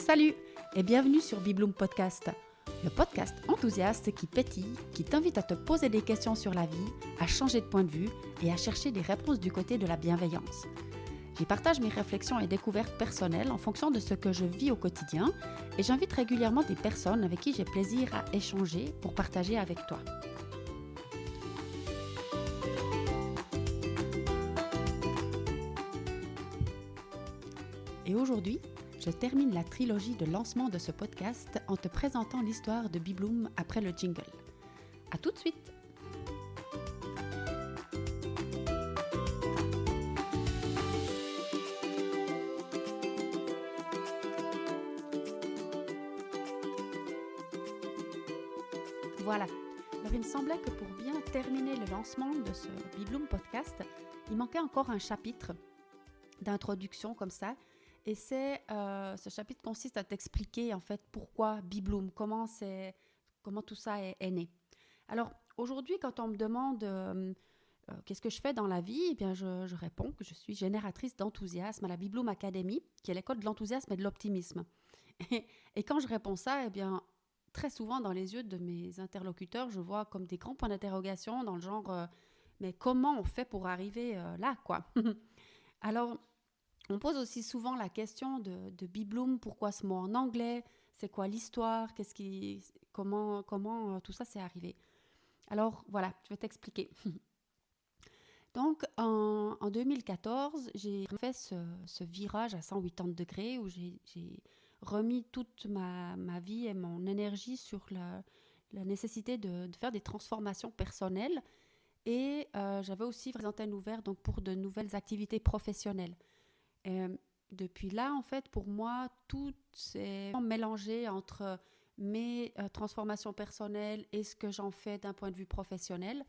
Salut et bienvenue sur Bibloom Podcast, le podcast enthousiaste qui pétille, qui t'invite à te poser des questions sur la vie, à changer de point de vue et à chercher des réponses du côté de la bienveillance. J'y partage mes réflexions et découvertes personnelles en fonction de ce que je vis au quotidien et j'invite régulièrement des personnes avec qui j'ai plaisir à échanger pour partager avec toi. Et aujourd'hui, je termine la trilogie de lancement de ce podcast en te présentant l'histoire de Bibloom après le jingle. À tout de suite! Voilà. Alors il me semblait que pour bien terminer le lancement de ce Bibloom podcast, il manquait encore un chapitre d'introduction comme ça. Et ce chapitre consiste à t'expliquer en fait pourquoi Bibloom, comment tout ça est né. Alors aujourd'hui, quand on me demande qu'est-ce que je fais dans la vie, eh bien je réponds que je suis génératrice d'enthousiasme à la Bibloom Academy, qui est l'école de l'enthousiasme et de l'optimisme. Et quand je réponds ça, eh bien très souvent dans les yeux de mes interlocuteurs, je vois comme des grands points d'interrogation dans le genre mais comment on fait pour arriver là, quoi. Alors on pose aussi souvent la question de Bibloom, pourquoi ce mot en anglais, c'est quoi l'histoire, comment tout ça s'est arrivé. Alors voilà, je vais t'expliquer. Donc en 2014, j'ai fait ce virage à 180 degrés où j'ai remis toute ma vie et mon énergie sur la nécessité de faire des transformations personnelles et j'avais aussi des antennes ouvertes donc pour de nouvelles activités professionnelles. Et depuis là, en fait, pour moi, tout s'est mélangé entre mes transformations personnelles et ce que j'en fais d'un point de vue professionnel.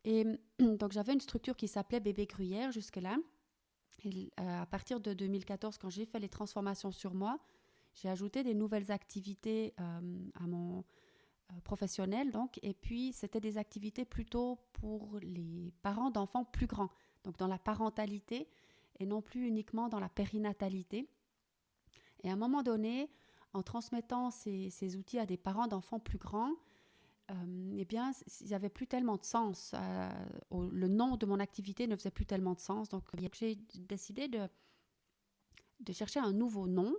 Et donc, j'avais une structure qui s'appelait Bébé Gruyère jusque-là. Et à partir de 2014, quand j'ai fait les transformations sur moi, j'ai ajouté des nouvelles activités à mon professionnel. Donc, et puis, c'était des activités plutôt pour les parents d'enfants plus grands, donc dans la parentalité, et non plus uniquement dans la périnatalité. Et à un moment donné, en transmettant ces outils à des parents d'enfants plus grands, eh bien, il n'y avait plus tellement de sens. Le nom de mon activité ne faisait plus tellement de sens. Donc, j'ai décidé de chercher un nouveau nom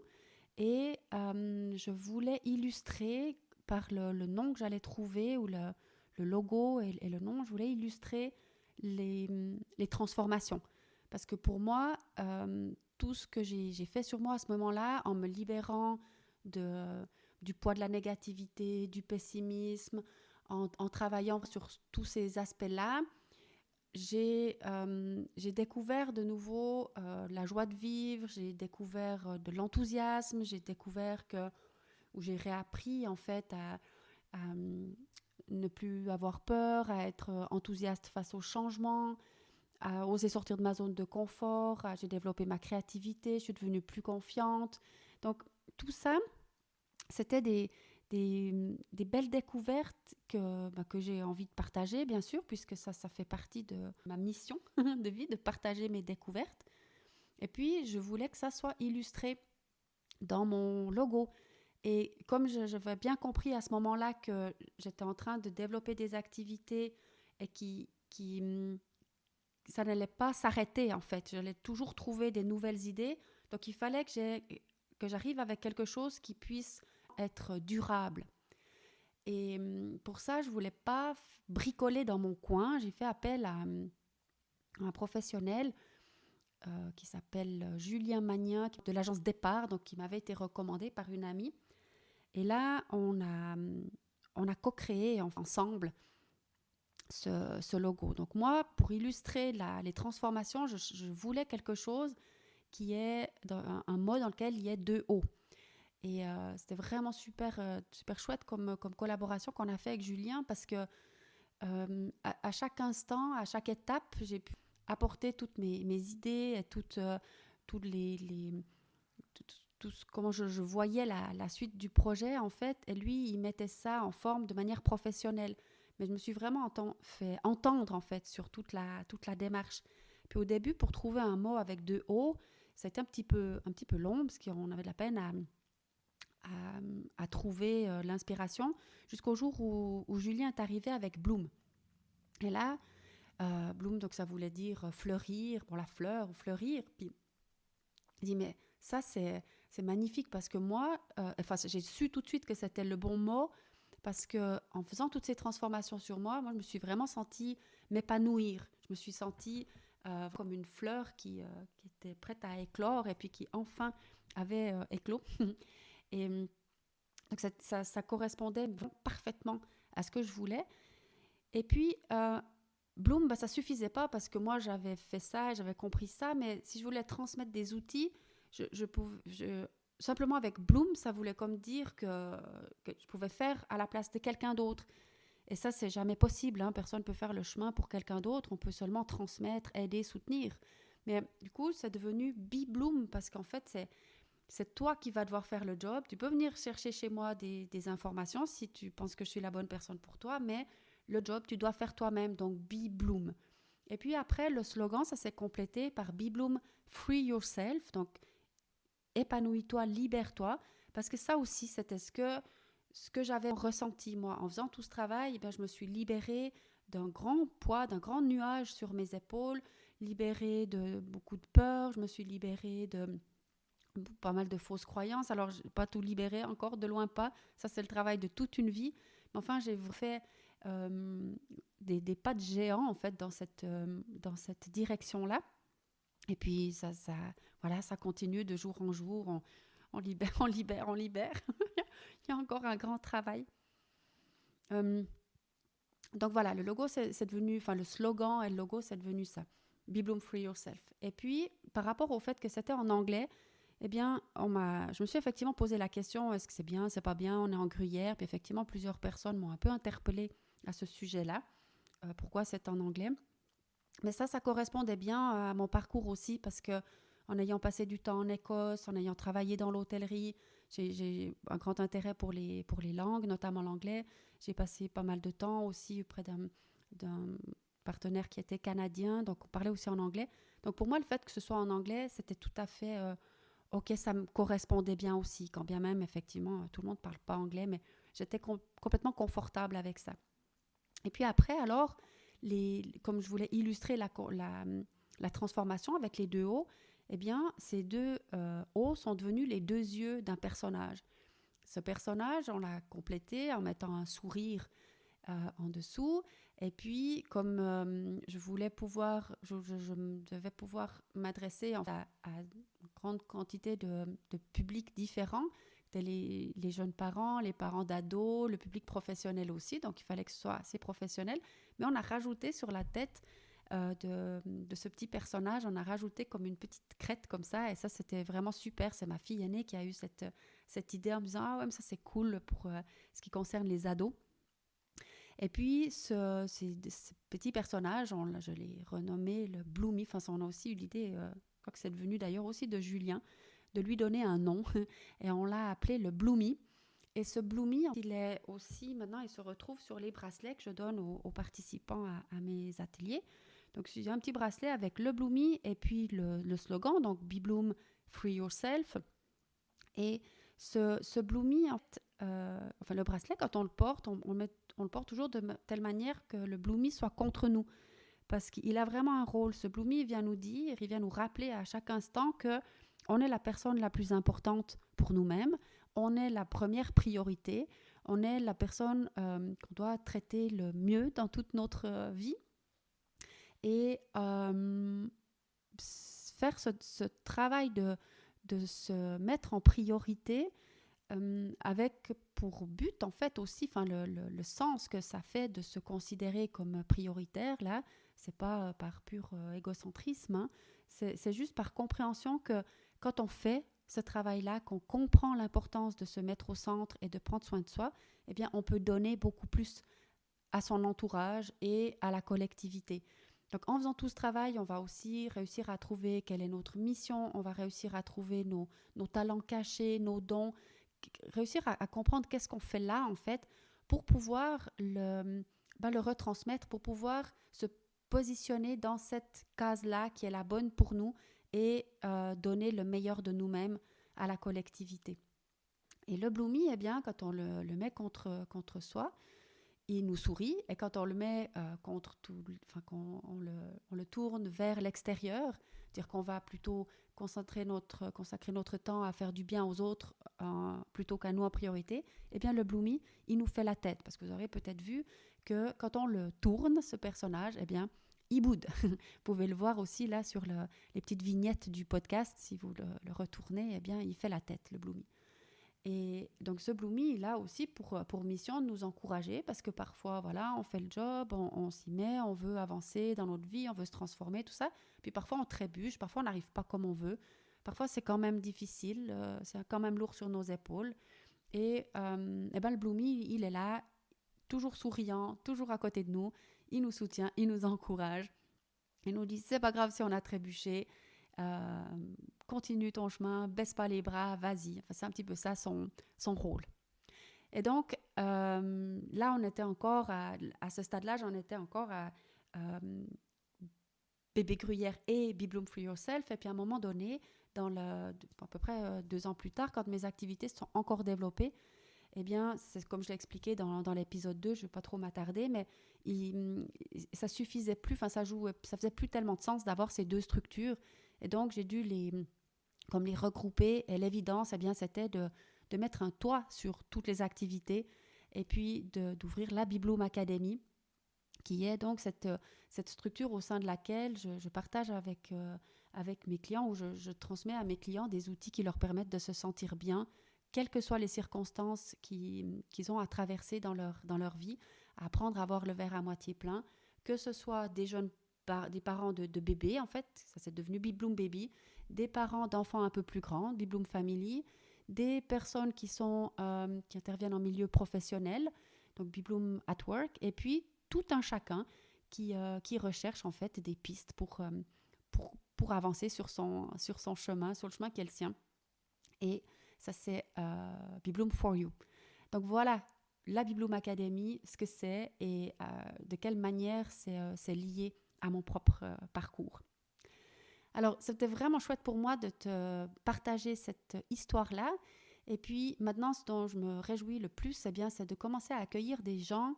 et je voulais illustrer par le nom que j'allais trouver ou le logo et le nom, je voulais illustrer les transformations. Parce que pour moi, tout ce que j'ai fait sur moi à ce moment-là, en me libérant du poids de la négativité, du pessimisme, en travaillant sur tous ces aspects-là, j'ai découvert de nouveau la joie de vivre, j'ai découvert de l'enthousiasme, où j'ai réappris en fait à ne plus avoir peur, à être enthousiaste face au changement, à oser sortir de ma zone de confort, j'ai développé ma créativité, je suis devenue plus confiante. Donc, tout ça, c'était des belles découvertes que j'ai envie de partager, bien sûr, puisque ça fait partie de ma mission de vie, de partager mes découvertes. Et puis, je voulais que ça soit illustré dans mon logo. Et comme j'avais bien compris à ce moment-là que j'étais en train de développer des activités et ça n'allait pas s'arrêter en fait. J'allais toujours trouver des nouvelles idées. Donc il fallait que j'arrive avec quelque chose qui puisse être durable. Et pour ça, je ne voulais pas bricoler dans mon coin. J'ai fait appel à un professionnel qui s'appelle Julien Magnin de l'agence Départ, donc qui m'avait été recommandé par une amie. Et là, on a co-créé ensemble ce logo. Donc moi, pour illustrer les transformations, je voulais quelque chose qui est un mot dans lequel il y ait 2 O. Et c'était vraiment super chouette comme collaboration qu'on a fait avec Julien parce que à chaque instant, à chaque étape, j'ai pu apporter toutes mes idées et comment je voyais la suite du projet en fait. Et lui, il mettait ça en forme de manière professionnelle. Mais je me suis vraiment fait entendre en fait sur toute la démarche. Puis au début, pour trouver un mot avec 2 O, ça a été un petit peu long parce qu'on avait de la peine à trouver l'inspiration, jusqu'au jour où Julien est arrivé avec Bloom. Et là, Bloom, donc ça voulait dire fleurir, pour la fleur, ou fleurir. Puis il dit, mais ça, c'est magnifique parce que moi, j'ai su tout de suite que c'était le bon mot parce qu'en faisant toutes ces transformations sur moi, je me suis vraiment sentie m'épanouir. Je me suis sentie comme une fleur qui était prête à éclore et puis qui enfin avait éclos. Et donc ça correspondait parfaitement à ce que je voulais. Et puis, Bloom, ça ne suffisait pas parce que moi, j'avais fait ça, j'avais compris ça, mais si je voulais transmettre des outils, simplement avec Bloom, ça voulait comme dire que je pouvais faire à la place de quelqu'un d'autre. Et ça, c'est jamais possible. Personne ne peut faire le chemin pour quelqu'un d'autre. On peut seulement transmettre, aider, soutenir. Mais du coup, c'est devenu Be Bloom parce qu'en fait, c'est toi qui vas devoir faire le job. Tu peux venir chercher chez moi des informations si tu penses que je suis la bonne personne pour toi, mais le job, tu dois faire toi-même, donc Be Bloom. Et puis après, le slogan, ça s'est complété par Be Bloom, Free Yourself, donc épanouis-toi, libère-toi, parce que ça aussi, c'était ce que j'avais ressenti, moi. En faisant tout ce travail, je me suis libérée d'un grand poids, d'un grand nuage sur mes épaules, libérée de beaucoup de peur, je me suis libérée de pas mal de fausses croyances. Alors, je n'ai pas tout libéré encore, de loin pas. Ça, c'est le travail de toute une vie. Mais enfin, j'ai fait des pas de géant, en fait, dans cette direction-là. Et puis, ça continue de jour en jour. On libère, on libère, on libère. Il y a encore un grand travail. Donc voilà, le logo, c'est devenu, le slogan et le logo, c'est devenu ça. Be Bloom, Free Yourself. Et puis, par rapport au fait que c'était en anglais, eh bien, je me suis effectivement posé la question, est-ce que c'est bien, c'est pas bien, on est en Gruyère. Puis effectivement, plusieurs personnes m'ont un peu interpellée à ce sujet-là. Pourquoi c'est en anglais? Mais ça correspondait bien à mon parcours aussi, parce que en ayant passé du temps en Écosse, en ayant travaillé dans l'hôtellerie, j'ai un grand intérêt pour les langues, notamment l'anglais. J'ai passé pas mal de temps aussi auprès d'un partenaire qui était canadien, donc on parlait aussi en anglais. Donc pour moi, le fait que ce soit en anglais, c'était tout à fait ok, ça me correspondait bien aussi, quand bien même, effectivement, tout le monde ne parle pas anglais, mais j'étais complètement confortable avec ça. Et puis après, alors, comme je voulais illustrer la transformation avec les deux O, eh bien, ces deux O sont devenus les deux yeux d'un personnage. Ce personnage, on l'a complété en mettant un sourire en dessous. Et puis, comme je devais pouvoir m'adresser à une grande quantité de publics différents, les jeunes parents, les parents d'ados, le public professionnel aussi, donc il fallait que ce soit assez professionnel. Mais on a rajouté sur la tête de ce petit personnage, on a rajouté comme une petite crête comme ça, et ça c'était vraiment super. C'est ma fille aînée qui a eu cette idée en me disant « Ah ouais, mais ça c'est cool pour ce qui concerne les ados ». Et puis, ce petit personnage, je l'ai renommé le Bloomy. Enfin, on a aussi eu l'idée, je crois que c'est devenu d'ailleurs aussi de Julien, de lui donner un nom. Et on l'a appelé le Bloomy. Et ce Bloomy, maintenant, il se retrouve sur les bracelets que je donne aux participants à mes ateliers. Donc, j'ai un petit bracelet avec le Bloomy et puis le slogan, donc Be Bloom, Free Yourself. Et ce Bloomy, en fait, le bracelet, quand on le porte, on le porte toujours de telle manière que le Bloomy soit contre nous. Parce qu'il a vraiment un rôle. Ce Bloomy, il vient nous rappeler à chaque instant qu'on est la personne la plus importante pour nous-mêmes, on est la première priorité, on est la personne qu'on doit traiter le mieux dans toute notre vie. Et faire ce travail de se mettre en priorité, avec pour but en fait aussi, le sens que ça fait de se considérer comme prioritaire, là, c'est pas par pur égocentrisme, hein, c'est juste par compréhension que quand on fait ce travail-là, qu'on comprend l'importance de se mettre au centre et de prendre soin de soi, eh bien on peut donner beaucoup plus à son entourage et à la collectivité. Donc en faisant tout ce travail, on va aussi réussir à trouver quelle est notre mission, on va réussir à trouver nos talents cachés, nos dons, réussir à comprendre qu'est-ce qu'on fait là en fait pour pouvoir le retransmettre, pour pouvoir se positionner dans cette case-là qui est la bonne pour nous et donner le meilleur de nous-mêmes à la collectivité. Et le Bloomy, eh bien, quand on le met contre soi, il nous sourit. Et quand on le met on le tourne vers l'extérieur, c'est-à-dire qu'on va plutôt consacrer notre temps à faire du bien aux autres plutôt qu'à nous en priorité, eh bien, le Bloomy, il nous fait la tête. Parce que vous aurez peut-être vu que quand on le tourne, ce personnage, eh bien, il boude. Vous pouvez le voir aussi là sur les petites vignettes du podcast. Si vous le retournez, eh bien, il fait la tête, le Bloomy. Et donc ce Bloomy, il a aussi pour mission de nous encourager parce que parfois, voilà, on fait le job, on s'y met, on veut avancer dans notre vie, on veut se transformer, tout ça. Puis parfois, on trébuche, parfois, on n'arrive pas comme on veut. Parfois, c'est quand même difficile, c'est quand même lourd sur nos épaules. Et ben, le Bloomy, il est là, toujours souriant, toujours à côté de nous. Il nous soutient, il nous encourage. Il nous dit, c'est pas grave si on a trébuché. Euh, Continue ton chemin, baisse pas les bras, vas-y. Enfin, c'est un petit peu ça son rôle. Et donc, là, on était encore à ce stade-là, j'en étais encore à Bébé Gruyère et Be Bloom for Yourself. Et puis à un moment donné, à peu près 2 ans plus tard, quand mes activités se sont encore développées, eh bien, c'est comme je l'ai expliqué dans l'épisode 2, je ne vais pas trop m'attarder, mais ça suffisait plus, enfin ça faisait plus tellement de sens d'avoir ces 2 structures. Et donc, j'ai dû les regrouper. Et l'évidence, eh bien, c'était de mettre un toit sur toutes les activités et puis d'ouvrir la Be Bloom Academy, qui est donc cette structure au sein de laquelle je partage avec mes clients, où je transmets à mes clients des outils qui leur permettent de se sentir bien, quelles que soient les circonstances qu'ils ont à traverser dans leur vie, à apprendre à voir le verre à moitié plein, que ce soit des parents de bébés, en fait, ça c'est devenu Be Bloom Baby, des parents d'enfants un peu plus grands, Be Bloom Family, des personnes qui interviennent en milieu professionnel, donc Be Bloom at Work, et puis tout un chacun qui recherche en fait des pistes pour avancer sur son chemin, sur le chemin qui est le sien. Et ça, c'est Be Bloom for You. Donc voilà, la Be Bloom Academy, ce que c'est et de quelle manière c'est lié à mon propre parcours. Alors, c'était vraiment chouette pour moi de te partager cette histoire-là. Et puis, maintenant, ce dont je me réjouis le plus, eh bien, c'est de commencer à accueillir des gens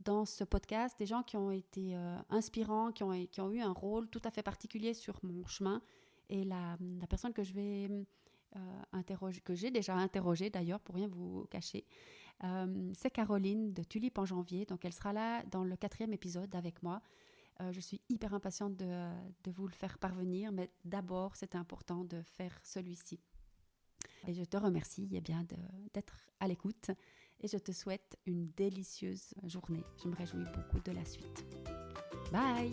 dans ce podcast, des gens qui ont été inspirants, qui ont eu un rôle tout à fait particulier sur mon chemin. Et la personne que je vais interroger, que j'ai déjà interrogée d'ailleurs, pour rien vous cacher, c'est Caroline de Tulipe en janvier. Donc, elle sera là dans le 4e épisode avec moi. Je suis hyper impatiente de vous le faire parvenir, mais d'abord, c'est important de faire celui-ci. Et je te remercie bien d'être à l'écoute et je te souhaite une délicieuse journée. Je me réjouis beaucoup de la suite. Bye!